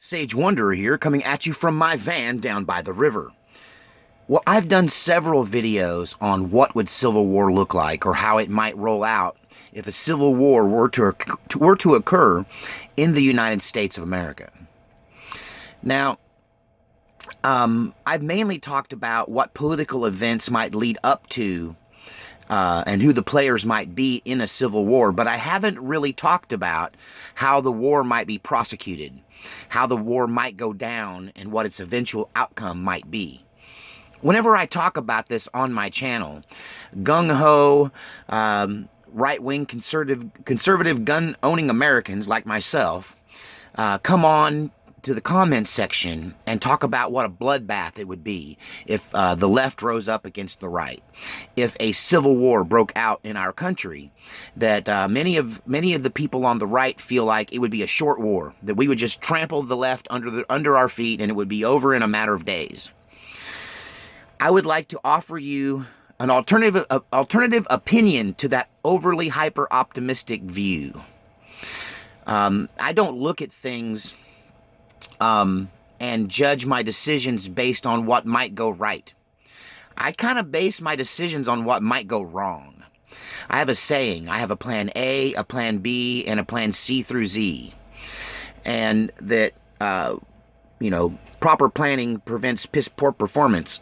Sage Wanderer here, coming at you from my van down by the river. Well, I've done several videos on what would Civil War look like, or how it might roll out if a Civil War were to occur in the United States of America. Now, I've mainly talked about what political events might lead up to and who the players might be in a civil war, but I haven't really talked about how the war might be prosecuted, how the war might go down, and what its eventual outcome might be. Whenever I talk about this on my channel, gung-ho, right-wing conservative gun-owning Americans like myself come on to the comments section and talk about what a bloodbath it would be if the left rose up against the right, if a civil war broke out in our country. That many of the people on the right feel like it would be a short war, that we would just trample the left under our feet and it would be over in a matter of days. I would like to offer you an alternative opinion to that overly hyper-optimistic view. I don't look at things and judge my decisions based on what might go right. I kind of base my decisions on what might go wrong. I have a saying: I have a plan A, a plan B, and a plan C through Z. And that, proper planning prevents piss-poor performance.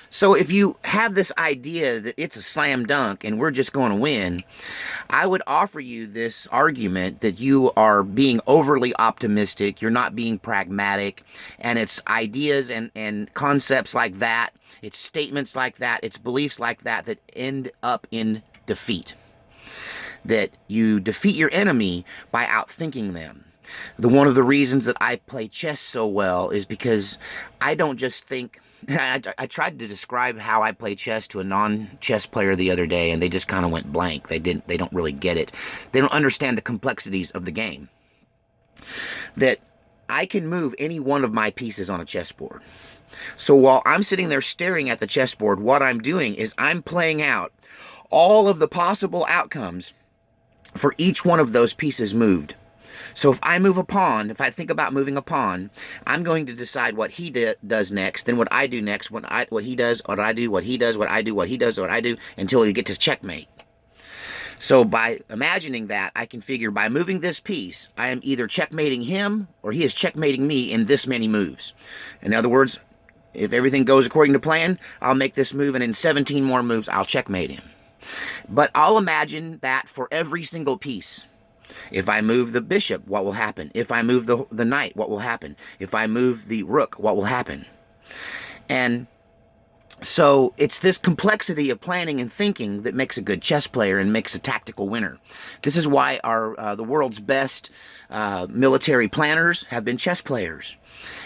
So if you have this idea that it's a slam dunk and we're just going to win, I would offer you this argument that you are being overly optimistic, you're not being pragmatic, and it's ideas and concepts like that, it's statements like that, it's beliefs like that that end up in defeat. That you defeat your enemy by outthinking them. One of the reasons that I play chess so well is because I don't just think... I tried to describe how I play chess to a non-chess player the other day, and they just kind of went blank. They don't really get it. They don't understand the complexities of the game. That I can move any one of my pieces on a chessboard. So while I'm sitting there staring at the chessboard, what I'm doing is I'm playing out all of the possible outcomes for each one of those pieces moved. So if I move a pawn, if I think about moving a pawn, I'm going to decide what he does next, then what I do next, what he does, what I do, what he does, what I do, what he does, what I do, until we get to checkmate. So by imagining that, I can figure by moving this piece, I am either checkmating him or he is checkmating me in this many moves. In other words, if everything goes according to plan, I'll make this move, and in 17 more moves, I'll checkmate him. But I'll imagine that for every single piece. If I move the bishop, what will happen? If I move the knight, what will happen? If I move the rook, what will happen? And so it's this complexity of planning and thinking that makes a good chess player and makes a tactical winner. This is why the world's best military planners have been chess players.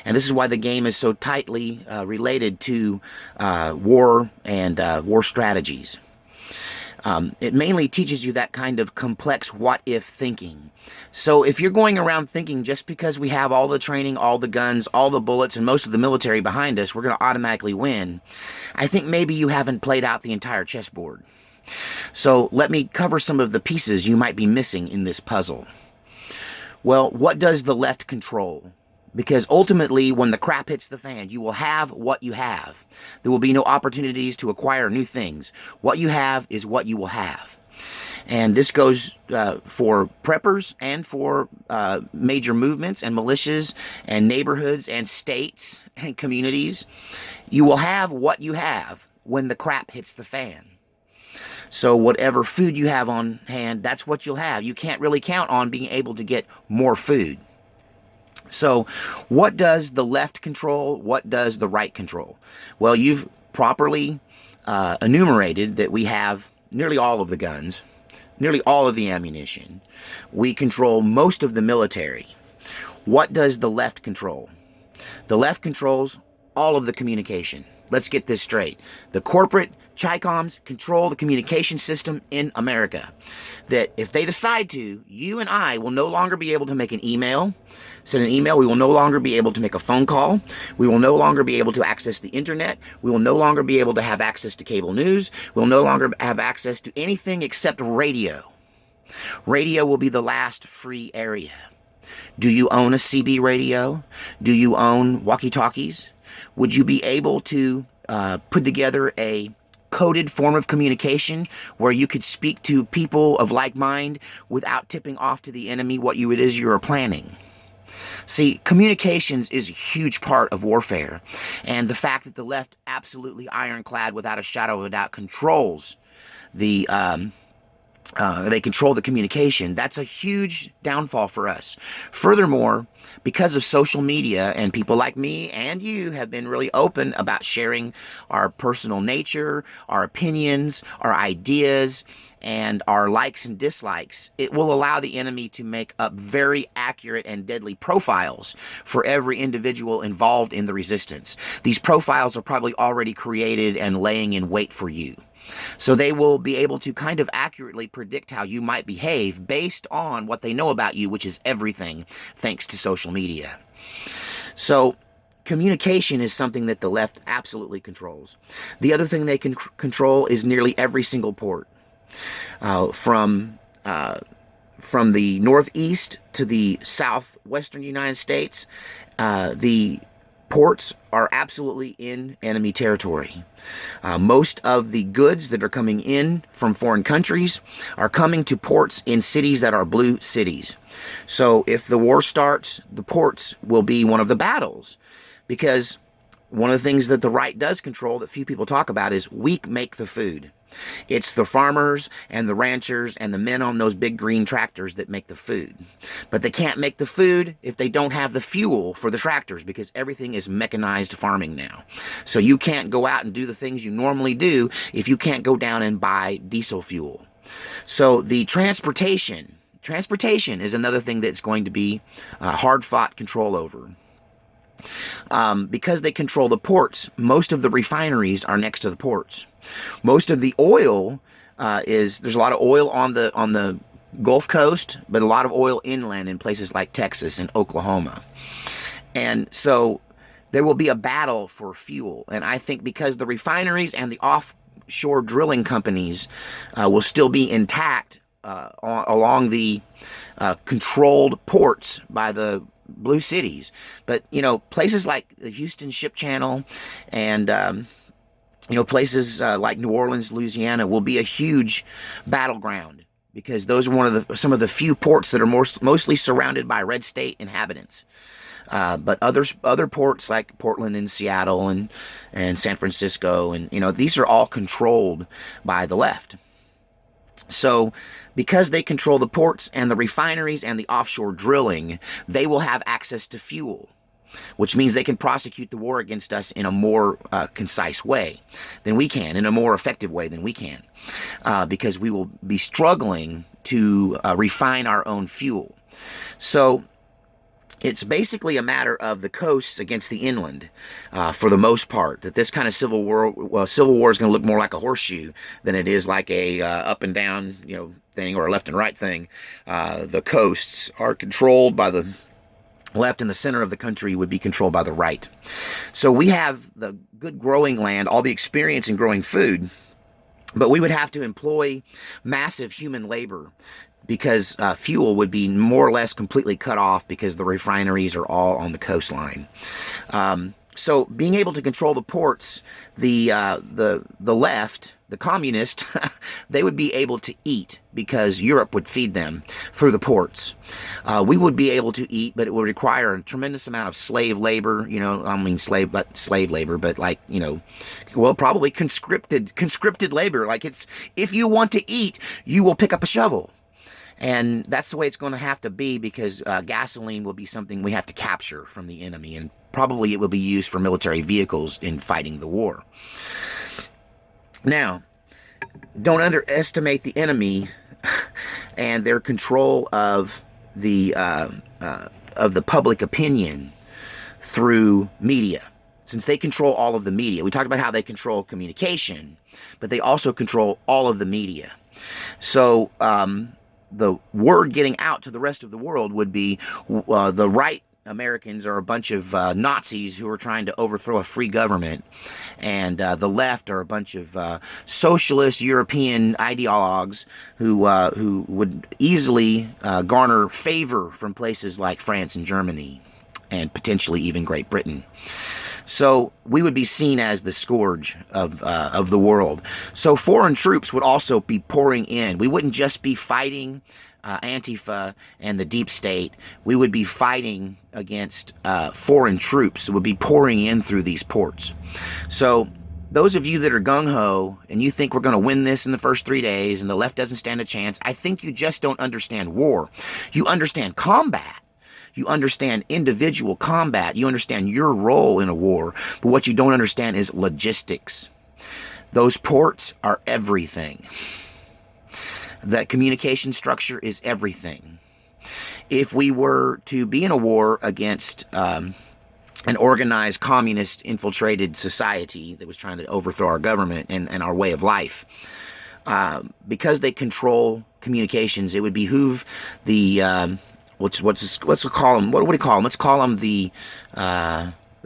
And this is why the game is so tightly related to war and war strategies. It mainly teaches you that kind of complex what-if thinking. So if you're going around thinking just because we have all the training, all the guns, all the bullets, and most of the military behind us, we're going to automatically win, I think maybe you haven't played out the entire chessboard. So let me cover some of the pieces you might be missing in this puzzle. Well, what does the left control? Because ultimately, when the crap hits the fan, you will have what you have. There will be no opportunities to acquire new things. What you have is what you will have. And this goes for preppers and for major movements and militias and neighborhoods and states and communities. You will have what you have when the crap hits the fan. So whatever food you have on hand, that's what you'll have. You can't really count on being able to get more food. So what does the left control? What does the right control? Well, you've properly enumerated that we have nearly all of the guns, nearly all of the ammunition. We control most of the military. What does the left control? The left controls all of the communication. Let's get this straight. The corporate Chicoms control the communication system in America. That if they decide to, you and I will no longer be able to make an email, send an email. We will no longer be able to make a phone call. We will no longer be able to access the internet. We will no longer be able to have access to cable news. We'll no longer have access to anything except radio. Radio will be the last free area. Do you own a CB radio? Do you own walkie-talkies? Would you be able to put together a coded form of communication where you could speak to people of like mind without tipping off to the enemy what it is you are planning? See, communications is a huge part of warfare, and the fact that the left absolutely ironclad, without a shadow of a doubt, controls the they control the communication. That's a huge downfall for us. Furthermore, because of social media, and people like me and you have been really open about sharing our personal nature, our opinions, our ideas, and our likes and dislikes, it will allow the enemy to make up very accurate and deadly profiles for every individual involved in the resistance. These profiles are probably already created and laying in wait for you. So they will be able to kind of accurately predict how you might behave based on what they know about you, which is everything, thanks to social media. So communication is something that the left absolutely controls. The other thing they can control is nearly every single port. From the northeast to the southwestern United States, the ports are absolutely in enemy territory. Most of the goods that are coming in from foreign countries are coming to ports in cities that are blue cities. So if the war starts, the ports will be one of the battles, because one of the things that the right does control that few people talk about is we make the food. It's the farmers and the ranchers and the men on those big green tractors that make the food. But they can't make the food if they don't have the fuel for the tractors, because everything is mechanized farming now. So you can't go out and do the things you normally do if you can't go down and buy diesel fuel. So the transportation is another thing that's going to be hard-fought control over. Because they control the ports, most of the refineries are next to the ports. Most of the oil there's a lot of oil on the Gulf Coast, but a lot of oil inland in places like Texas and Oklahoma. And so there will be a battle for fuel. And I think because the refineries and the offshore drilling companies will still be intact along the controlled ports by the blue cities, but places like the Houston Ship Channel and places like New Orleans, Louisiana will be a huge battleground, because those are some of the few ports that are mostly surrounded by red state inhabitants. But other ports like Portland and Seattle and San Francisco, and these are all controlled by the left. So because they control the ports and the refineries and the offshore drilling, they will have access to fuel, which means they can prosecute the war against us in a more concise way than we can, in a more effective way than we can, because we will be struggling to refine our own fuel. So it's basically a matter of the coasts against the inland, for the most part. That this kind of civil war is going to look more like a horseshoe than it is like a up and down thing, or a left and right thing. The coasts are controlled by the left, and the center of the country would be controlled by the right. So we have the good growing land, all the experience in growing food, but we would have to employ massive human labor, because fuel would be more or less completely cut off, because the refineries are all on the coastline. So being able to control the ports, the left, the communist, they would be able to eat, because Europe would feed them through the ports. We would be able to eat, but it would require a tremendous amount of slave labor. Slave labor, but probably conscripted labor. Like, it's, if you want to eat, you will pick up a shovel. And that's the way it's going to have to be, because gasoline will be something we have to capture from the enemy, and probably it will be used for military vehicles in fighting the war. Now, don't underestimate the enemy and their control of the public opinion through media. Since they control all of the media, we talked about how they control communication, but they also control all of the media. So the word getting out to the rest of the world would be the right Americans are a bunch of Nazis who are trying to overthrow a free government, and the left are a bunch of socialist European ideologues who would easily garner favor from places like France and Germany, and potentially even Great Britain. So we would be seen as the scourge of the world. So foreign troops would also be pouring in. We wouldn't just be fighting Antifa and the deep state. We would be fighting against foreign troops that would be pouring in through these ports. So those of you that are gung-ho and you think we're going to win this in the first 3 days and the left doesn't stand a chance, I think you just don't understand war. You understand combat. You understand individual combat. You understand your role in a war. But what you don't understand is logistics. Those ports are everything. That communication structure is everything. If we were to be in a war against an organized communist infiltrated society that was trying to overthrow our government and our way of life, because they control communications, it would behoove the let's call them. What do we call them? Let's call them the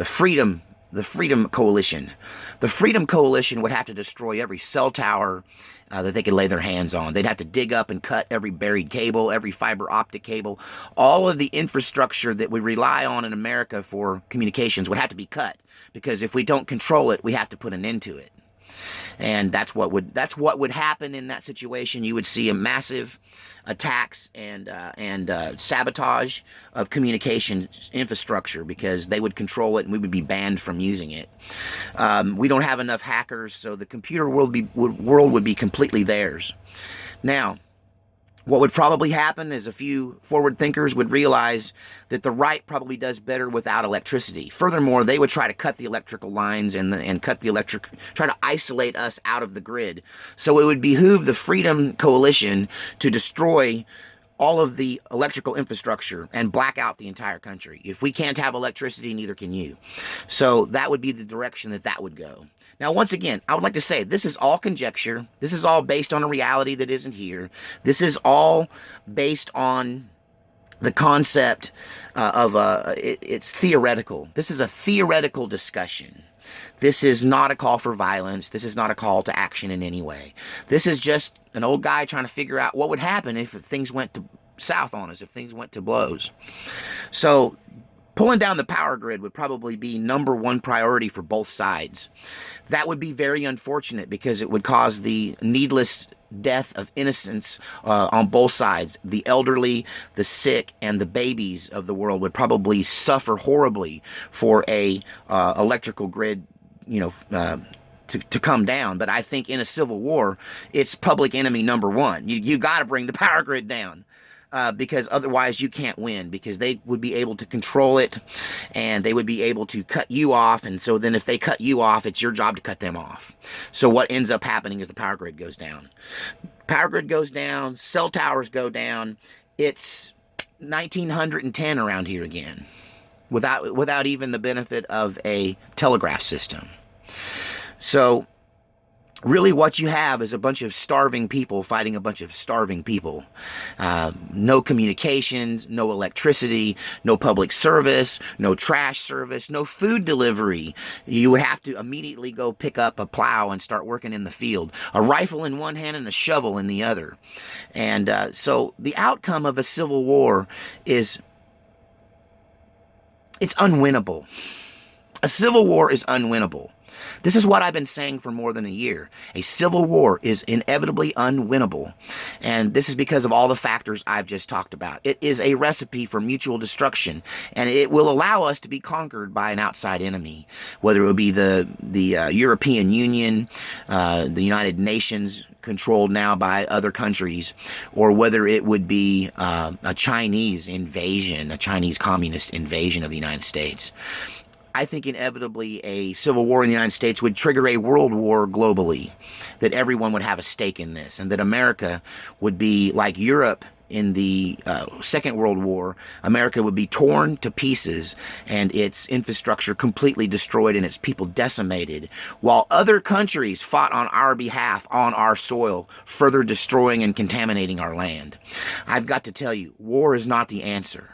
Freedom Coalition. The Freedom Coalition would have to destroy every cell tower that they could lay their hands on. They'd have to dig up and cut every buried cable, every fiber optic cable. All of the infrastructure that we rely on in America for communications would have to be cut, because if we don't control it, we have to put an end to it. And that's what would happen in that situation. You would see a massive attacks and sabotage of communication infrastructure, because they would control it and we would be banned from using it. We don't have enough hackers, so the computer world would be completely theirs. Now, what would probably happen is a few forward thinkers would realize that the right probably does better without electricity. Furthermore, they would try to cut the electrical lines and try to isolate us out of the grid. So it would behoove the Freedom Coalition to destroy all of the electrical infrastructure and black out the entire country. If we can't have electricity, neither can you. So that would be the direction that would go. Now, once again, I would like to say this is all conjecture. This is all based on a reality that isn't here. This is all based on the concept it's theoretical. This is a theoretical discussion. This is not a call for violence. This is not a call to action in any way. This is just an old guy trying to figure out what would happen if things went to south on us, if things went to blows. So pulling down the power grid would probably be #1 priority for both sides. That would be very unfortunate, because it would cause the needless death of innocents on both sides. The elderly, the sick, and the babies of the world would probably suffer horribly for a electrical grid, to come down. But I think in a civil war, it's public enemy #1. You got to bring the power grid down. Because otherwise you can't win, because they would be able to control it and they would be able to cut you off. And so then if they cut you off, it's your job to cut them off. So what ends up happening is the power grid goes down. Power grid goes down, cell towers go down. It's 1910 around here again, without even the benefit of a telegraph system. So really what you have is a bunch of starving people fighting a bunch of starving people. No communications, no electricity, no public service, no trash service, no food delivery. You would have to immediately go pick up a plow and start working in the field. A rifle in one hand and a shovel in the other. And so the outcome of a civil war it's unwinnable. A civil war is unwinnable. This is what I've been saying for more than a year. A civil war is inevitably unwinnable. And this is because of all the factors I've just talked about. It is a recipe for mutual destruction, and it will allow us to be conquered by an outside enemy, whether it would be the European Union, the United Nations, controlled now by other countries, or whether it would be a Chinese invasion, a Chinese communist invasion of the United States. I think inevitably a civil war in the United States would trigger a world war globally, that everyone would have a stake in this, and that America would be like Europe in the Second World War. America would be torn to pieces and its infrastructure completely destroyed and its people decimated, while other countries fought on our behalf on our soil, further destroying and contaminating our land. I've got to tell you, war is not the answer.